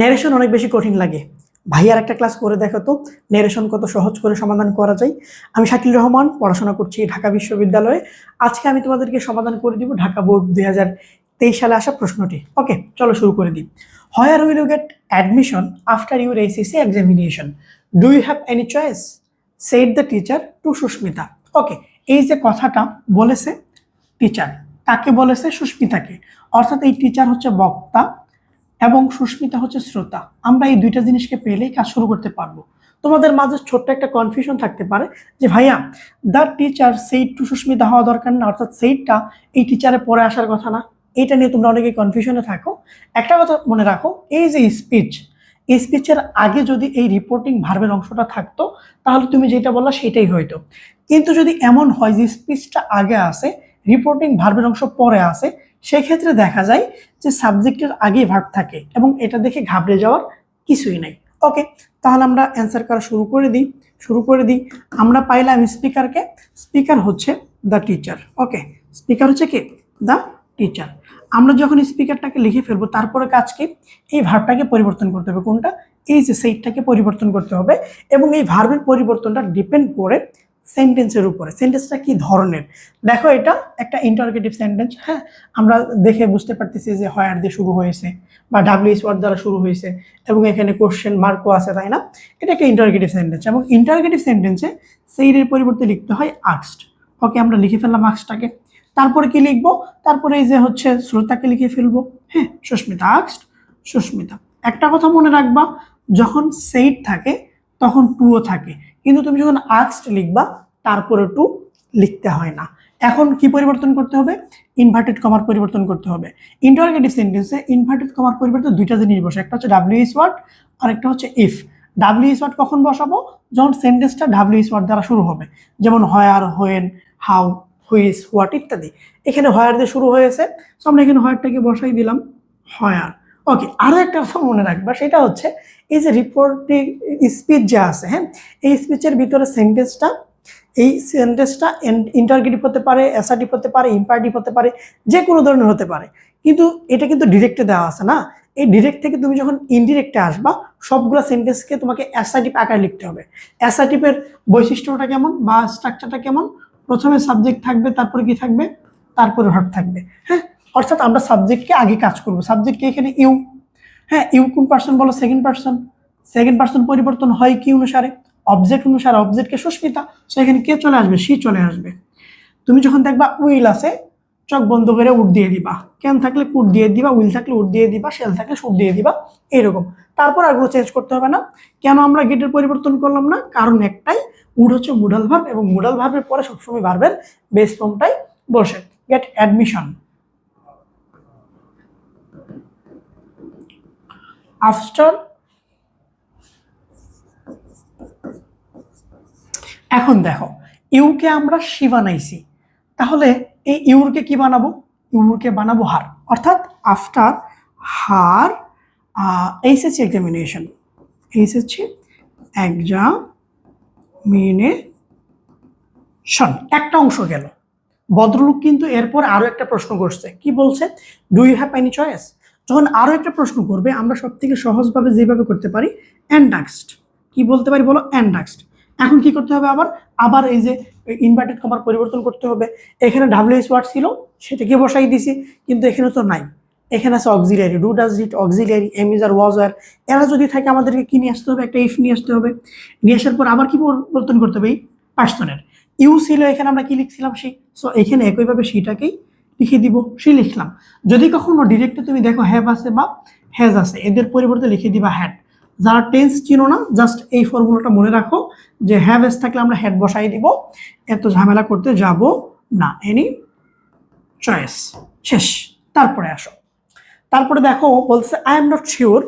Narration অনেক বেশি কঠিন লাগে। ভাইয়ার একটা ক্লাস করে দেখো তো ন্যারেশন কত সহজ করে সমাধান করা যায়। আমি শাকিল রহমান, পড়াশোনা করছি ঢাকা বিশ্ববিদ্যালয়ে। আজকে আমি তোমাদেরকে সমাধান করে দিব ঢাকা বোর্ড 2023 সালে আসা প্রশ্নটি। ওকে, চলো শুরু করে দিই। Where will you get admission after your HSC examination? Do you have any choice? Said the teacher to Sushmita. Okay, এই যে কথাটা বলেছে টিচার, তাকে বলেছে সুস্মিতাকে, অর্থাৎ এই টিচার হচ্ছে বক্তা এবং সুস্মিতা হচ্ছে শ্রোতা। আমরা এই দুইটা জিনিসকে পেলেই কাজ শুরু করতে পারবো। তোমাদের মাঝে ছোট্ট একটা কনফিউশন থাকতে পারে যে ভাইয়া the teacher said to Susmita হওয়া দরকার না, অর্থাৎ সেইডটা এই টিচারে পড়ে আসার কথা না। এটা নিয়ে তোমরা অনেকে কনফিউশনে থাকো। একটা কথা মনে রাখো, এই যে স্পিচ, এই স্পিচের আগে যদি এই রিপোর্টিং ভার্বের অংশটা থাকতো তাহলে তুমি যেটা বললা সেটাই হইতো। কিন্তু যদি এমন হয় যে স্পিচটা আগে আসে, রিপোর্টিং ভার্বের অংশ পরে আসে, সেক্ষেত্রে দেখা যায় যে সাবজেক্টের আগেই ভার্ব থাকে এবং এটা দেখে ঘাবড়ে যাওয়ার কিছুই নাই। ওকে, তাহলে আমরা অ্যান্সার করা শুরু করে দিই। আমরা পাইলাম স্পিকারকে। স্পিকার হচ্ছে দ্য টিচার। ওকে, স্পিকার হচ্ছে কি? The teacher. আমরা যখন স্পিকারটাকে লিখে ফেলবো তারপরে কাজ কি? এই ভার্বটাকে পরিবর্তন করতে হবে। কোনটা? এই যে সেইটাকে পরিবর্তন করতে হবে এবং এই ভার্বের পরিবর্তনটা ডিপেন্ড করে সেন্টেন্সের উপরে। সেন্টেন্সটা কি ধরনের? দেখো, এটা একটা ইন্টারোগেটিভ সেন্টেন্স। হ্যাঁ, আমরা দেখে বুঝতে পারতেছি যে হোয়ার দিয়ে শুরু হয়েছে বা ডাব্লিউএস ওয়ার্ড দ্বারা শুরু হয়েছে এবং এখানে কোশ্চেন মার্কও আছে, তাই না? এটা একটা ইন্টারোগেটিভ সেন্টেন্স এবং ইন্টারোগেটিভ সেন্টেন্সে সেইয়ের পরিবর্তে লিখতে হয় আস্কড। ওকে, আমরা লিখে ফেললাম আস্কডটাকে। তারপরে কি লিখবো? তারপরে এই যে হচ্ছে শ্রোতাকে লিখে ফেলবো। হ্যাঁ, সুস্মিতা আস্কড সুস্মিতা। একটা কথা মনে রাখবা, যখন সেইড থাকে তখন টুও থাকে, কিন্তু তুমি যখন আস্কড লিখবা তারপরে টু লিখতে হয় না। এখন কি পরিবর্তন করতে হবে? ইনভার্টেড কমার পরিবর্তন করতে হবে। ইন্টারোগেটিভ সেন্টেন্সে ইনভার্টেড কমার পরিবর্তে দুইটা জিনিস বসে, একটা হচ্ছে ডাব্লিউএস ওয়ার্ড আর একটা হচ্ছে ইফ। ডাব্লিউএস ওয়ার্ড কখন বসাবো? যখন সেন্টেন্সটা ডাব্লিউএস ওয়ার্ড দ্বারা শুরু হবে, যেমন হোয়ার, হোয়েন, হাউ, হুইচ, হোয়াট ইত্যাদি। এখানে হোয়ার দিয়ে শুরু হয়েছে, সো আমরা এখানে হোয়ারটাকে বসাই দিলাম হোয়ার। ওকে, আরও একটা কথা মনে রাখবা, সেটা হচ্ছে এই যে রিপোর্টিং স্পিচ যা আছে, হ্যাঁ, এই স্পিচের ভিতরে সেন্টেন্সটা, এই সেন্টেন্সটা ইন্টারগেটিভ হতে পারে, অ্যাসার্টিভ হতে পারে, ইম্পারেটিভ হতে পারে, যে কোনো ধরনের হতে পারে। কিন্তু এটা কিন্তু ডিরেক্টে দেওয়া আছে না। এই ডিরেক্ট থেকে তুমি যখন ইনডিরেক্টে আসবা, সবগুলো সেন্টেন্সকে তোমাকে অ্যাসার্টিভ আকারে লিখতে হবে। অ্যাসার্টিভের বৈশিষ্ট্যটা কেমন বা স্ট্রাকচারটা কেমন? প্রথমে সাবজেক্ট থাকবে, তারপরে কি থাকবে? তারপরে ভার্ব থাকবে। হ্যাঁ, অর্থাৎ আমরা সাবজেক্টকে আগে কাজ করবো। সাবজেক্টকে এখানে ইউ। হ্যাঁ, ইউ কোন পার্সন বলো? Second person. সেকেন্ড পার্সন পরিবর্তন হয় কি অনুসারে? অবজেক্ট অনুসারে। অবজেক্টকে সুস্মিতা, সো এখানে কে চলে আসবে? সি চলে আসবে। তুমি যখন দেখবা উইল আছে, চোখ বন্ধ করে উড দিয়ে দিবা। ক্যান থাকলে কুড দিয়ে দিবা, উইল থাকলে উড দিয়ে দিবা, শেল থাকলে শুড দিয়ে দিবা, এরকম। তারপর আগ্রহ চেঞ্জ করতে হবে না। কেন আমরা গেটের পরিবর্তন করলাম না? কারণ একটাই, উড হচ্ছে মুডাল ভার্ব এবং মুডাল ভার্বের পরে সবসময় ভার্বের বেস ফর্মটাই বসে। Gate admission. আফটার, এখন দেখো, ইউকে আমরা শি বানাইছি, তাহলে এই ইউরকে কি বানাবো? ইউরকে বানাবো হার, অর্থাৎ after her HSC examination. HSC examination একটা অংশ গেল। ভদ্রলোক কিন্তু এরপর আরো একটা প্রশ্ন করছে। কি বলছে? Do you have any choice? যখন আরো একটা প্রশ্ন করবে, আমরা সব থেকে সহজভাবে যেভাবে করতে পারি, অ্যান্ড আস্কড। কি বলতে পারি বলো? And asked. এখন কি করতে হবে? আবার এই যে ইনভার্টেড কমার পরিবর্তন করতে হবে। এখানে ডাব্লিউএস ওয়ার্ড ছিল, সেটাকে বসাই দিছি, কিন্তু এখানে তো নাই। এখানে আছে auxiliary, do, does, did, auxiliary, am, is, are, was, are. এরা যদি থাকে আমাদেরকে কি নিয়ে আসতে হবে? একটা ইফ নিয়ে আসতে হবে। নিয়ে আসার পর আবার কি পরিবর্তন করতে হবে? এই পার্সনের। ইউ ছিল, এখানে আমরা কি লিখছিলাম? সি। সো এখানে একইভাবে সিটাকেই লিখে দিব, সি লিখলাম। যদি কখনো ডিরেক্টে তুমি দেখো হ্যাভ আছে বা হ্যাজ আছে, এদের পরিবর্তে লিখে দিবা হ্যাড। যারা টেন্স চিনো না, জাস্ট এই ফর্মুলাটা মনে রাখো যে হ্যাভ এস থাকলে আমরা হ্যাড বসাই দিব, এত ঝামেলা করতে যাব না। এনি চয়েস, শেষ। তারপরে আসো, তারপরে দেখো বলছে I am not sure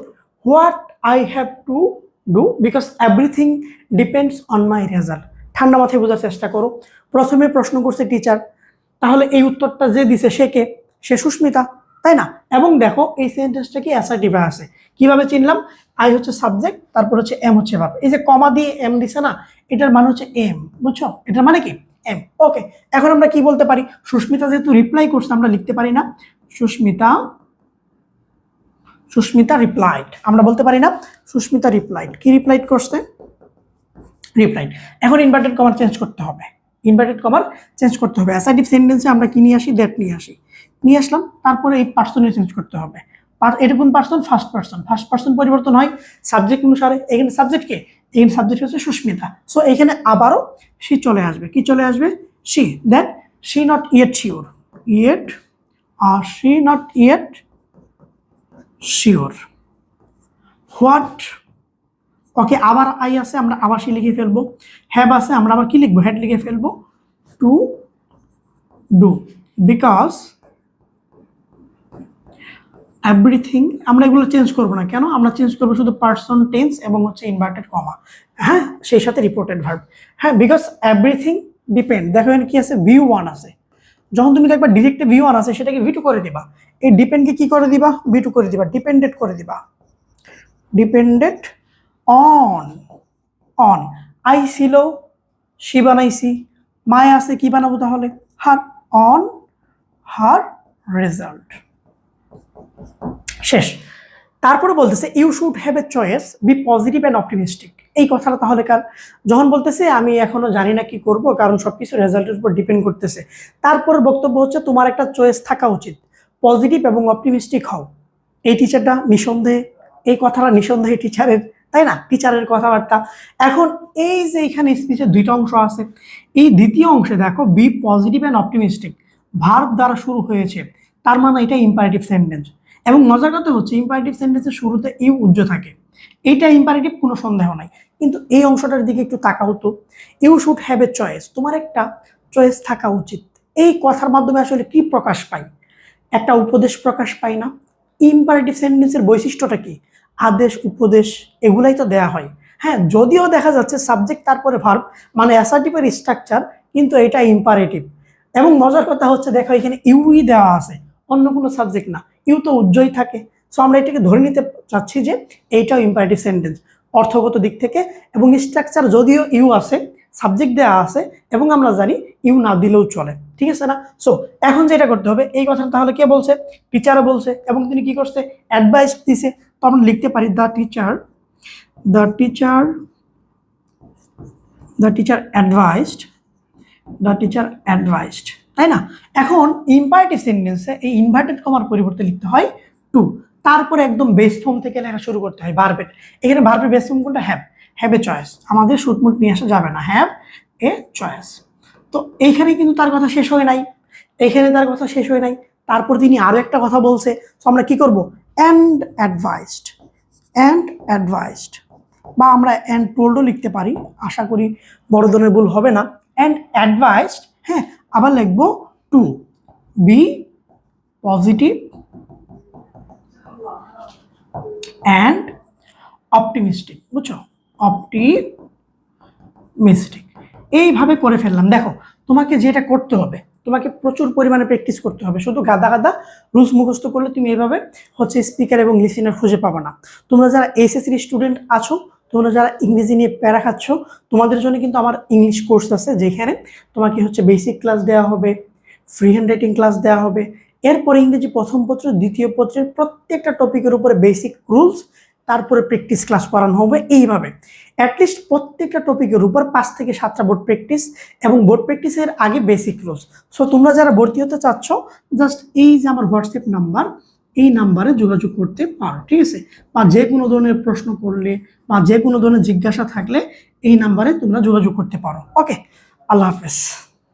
what I have to do because everything depends on my result. ঠান্ডা মাথায় বোঝার চেষ্টা করো। প্রথমে প্রশ্ন করছে টিচার, তাহলে এই উত্তরটা যে দিছে সে কে? সে সুস্মিতা, তাই না? এবং দেখো এই সেন্টেন্সটা কি অ্যাসার্টিভে আছে। কিভাবে চিনলাম? আই হচ্ছে সাবজেক্ট, তারপর হচ্ছে এম হচ্ছে ভার্ব। এই যে কমা দিয়ে এম দিছে না, এটার মানে হচ্ছে এম, বুঝছো? এটার মানে কি? এম। ওকে, এখন আমরা কি বলতে পারি? সুস্মিতা যেহেতু রিপ্লাই করছে, আমরা লিখতে পারি না সুস্মিতা সুস্মিতা রিপ্লাইড, আমরা বলতে পারি না সুস্মিতা রিপ্লাইড, কি রিপ্লাইড করছে? রিপ্লাইড। এখন ইনভার্টেড কমার চেঞ্জ করতে হবে, ইনভার্টেড কমার চেঞ্জ করতে হবে। অ্যাসার্টিভ সেন্টেন্সে আমরা কি নিয়ে আসি? দ্যাট নিয়ে আসি, নিয়ে আসলাম। তারপরে এই পার্সনের চেঞ্জ করতে হবে। এটা কোন person? First person. First person পরিবর্তন হয় সাবজেক্ট অনুসারে। এখানে সাবজেক্ট কে? এখানে সাবজেক্ট হচ্ছে সুস্মিতা। সো এখানে আবারও সি চলে আসবে। কি চলে আসবে? C. Then C not yet sure, yet C not yet sure. What? Okay, আবার আই আছে, আমরা আবার সি লিখে ফেলবো। হ্যাভ আছে, আমরা আবার কি লিখবো? হ্যাড লিখে ফেলবো। To do, because everything. আমরা এগুলো চেঞ্জ করবো না, কেন? আমরা চেঞ্জ করবো শুধু পার্সন, টেন্স এবং হচ্ছে ইনভার্টেড কমা, হ্যাঁ, সেই সাথে রিপোর্টেড ভার্ব। হ্যাঁ, বিকজ এভরিথিং ডিপেন্ড। দেখো এখানে কি আছে? ভিউ ওয়ান আছে। যখন তুমি দেখবা ডিরেক্টে ভিউ ওয়ান আছে, সেটাকে ভি টু করে দিবা। এই ডিপেন্ডকে কি করে দিবা? ভি টু করে দিবা, ডিপেন্ডেড করে দিবা। Depended on, on. আই ছিল, সি বানাইছি। মায় আছে, কি বানাবো তাহলে? হার। On her result. শেষ। তারপরে বলতেছে you should have a choice, be positive and optimistic. এই কথাটা তাহলে কার? যখন বলতেছে আমি এখনো জানি না কি করব, কারণ সবকিছু রেজাল্টের উপর ডিপেন্ড করতেছে, তারপর বক্তব্য হচ্ছে তোমার একটা চয়েস থাকা উচিত, পজিটিভ এবং অপটিমিস্টিক হও। এই টিচারটা নিঃসন্দেহে, এই কথাটা নিঃসন্দেহে টিচারের, তাই না? টিচারের কথাবার্তা। এখন এই যে এখানে স্পিচের দুইটা অংশ আছে, এই দ্বিতীয় অংশে দেখো be positive and optimistic verb দ্বারা শুরু হয়েছে, তার মানে এটা ইম্পারেটিভ সেন্টেন্স। এবং মজার কথা হচ্ছে ইম্পারেটিভ সেন্টেন্সের শুরুতে ইউ উজ্জ থাকে, এইটা ইম্পারেটিভ, কোনো সন্দেহ নাই। কিন্তু এই অংশটার দিকে একটু তাকাও তো, you should have a choice, তোমার একটা চয়েস থাকা উচিত। এই কথার মাধ্যমে আসলে কি প্রকাশ পাই? একটা উপদেশ প্রকাশ পাই না? ইম্পারেটিভ সেন্টেন্সের বৈশিষ্ট্যটা কি? আদেশ, উপদেশ, এগুলাই তো দেয়া হয়। হ্যাঁ, যদিও দেখা যাচ্ছে সাবজেক্ট তারপরে ভার্ব, মানে অ্যাসার্টিভের স্ট্রাকচার, কিন্তু এটা ইম্পারেটিভ। এবং মজার কথা হচ্ছে দেখো এখানে ইউই দেওয়া আছে, অন্য কোনো সাবজেক্ট না। ইউ তো উজ্জ্বই থাকে। সো আমরা এটাকে ধরে নিতে চাচ্ছি যে এইটাও ইম্পারেটিভ সেন্টেন্স অর্থগত দিক থেকে। এবং স্ট্রাকচার যদিও ইউ আছে, সাবজেক্ট দেওয়া আছে, এবং আমরা জানি ইউ না দিলেও চলে, ঠিক আছে না? সো এখন যেটা করতে হবে, এই কথা তাহলে কে বলছে? টিচারও বলছে, এবং তিনি কি করছে? অ্যাডভাইস দিছে। তো আমরা লিখতে পারি দ্য টিচার অ্যাডভাইসড, তাই না? এখন ইম্পারেটিভ সেন্টেন্সে এই ইনভার্টেড কমার পরিবর্তে লিখতে হয় টু, তারপরে একদম বেস ফর্ম থেকে লেখা শুরু করতে হয় ভার্বের। এখানে ভার্বের বেস ফর্ম কোনটা? Have a choice. আমাদের শুটমুট নিয়ে আসা যাবে না, হ্যাভ এ চয়েস। তো এইখানে কিন্তু তার কথা শেষ হয় নাই, এখানে তার কথা শেষ হয় নাই, তারপর তিনি আরো একটা কথা বলছে। তো আমরা কি করব? অ্যান্ড অ্যাডভাইসড, বা আমরা অ্যান্ড টোল্ডও লিখতে পারি, আশা করি বড় ধরনের ভুল হবে না। অ্যান্ড অ্যাডভাইসড, হ্যাঁ, আবার লিখবো to be positive and optimistic, বুঝছো? অপটিমিস্টিক। এইভাবে করে ফেললাম। দেখো তোমাকে যেটা করতে হবে, তোমাকে প্রচুর পরিমাণে প্র্যাকটিস করতে হবে। শুধু গাদা গাদা রুলস মুখস্থ করলে তুমি এভাবে হচ্ছে স্পিকার এবং লিসেনার খুঁজে পাবে না। তোমরা যারা এসএসসি স্টুডেন্ট আছো, তোমরা যারা ইংরেজি নিয়ে প্যারা খাচ্ছ, তোমাদের জন্য কিন্তু আমার ইংলিশ কোর্স আছে, যেখানে তোমাকে হচ্ছে বেসিক ক্লাস দেওয়া হবে, ফ্রি হ্যান্ড রাইটিং ক্লাস দেওয়া হবে। এরপরে ইংরেজি প্রথম পত্র, দ্বিতীয় পত্রের প্রত্যেকটা টপিকের উপরে বেসিক রুলস, তারপরে প্র্যাকটিস ক্লাস করানো হবে। এইভাবে অ্যাটলিস্ট প্রত্যেকটা টপিকের উপর 5 থেকে 7টা বোর্ড প্র্যাকটিস, এবং বোর্ড প্র্যাকটিসের আগে বেসিক রুলস। সো তোমরা যারা ভর্তি হতে চাচ্ছ, জাস্ট এই যে আমার হোয়াটসঅ্যাপ নাম্বার, এই নাম্বারে যোগাযোগ করতে পারো, ঠিক আছে? বা যে কোনো ধরনের প্রশ্ন করলে বা যে কোনো ধরনের জিজ্ঞাসা থাকলে এই নাম্বারে তোমরা যোগাযোগ করতে পারো। ওকে, আল্লাহ হাফেজ।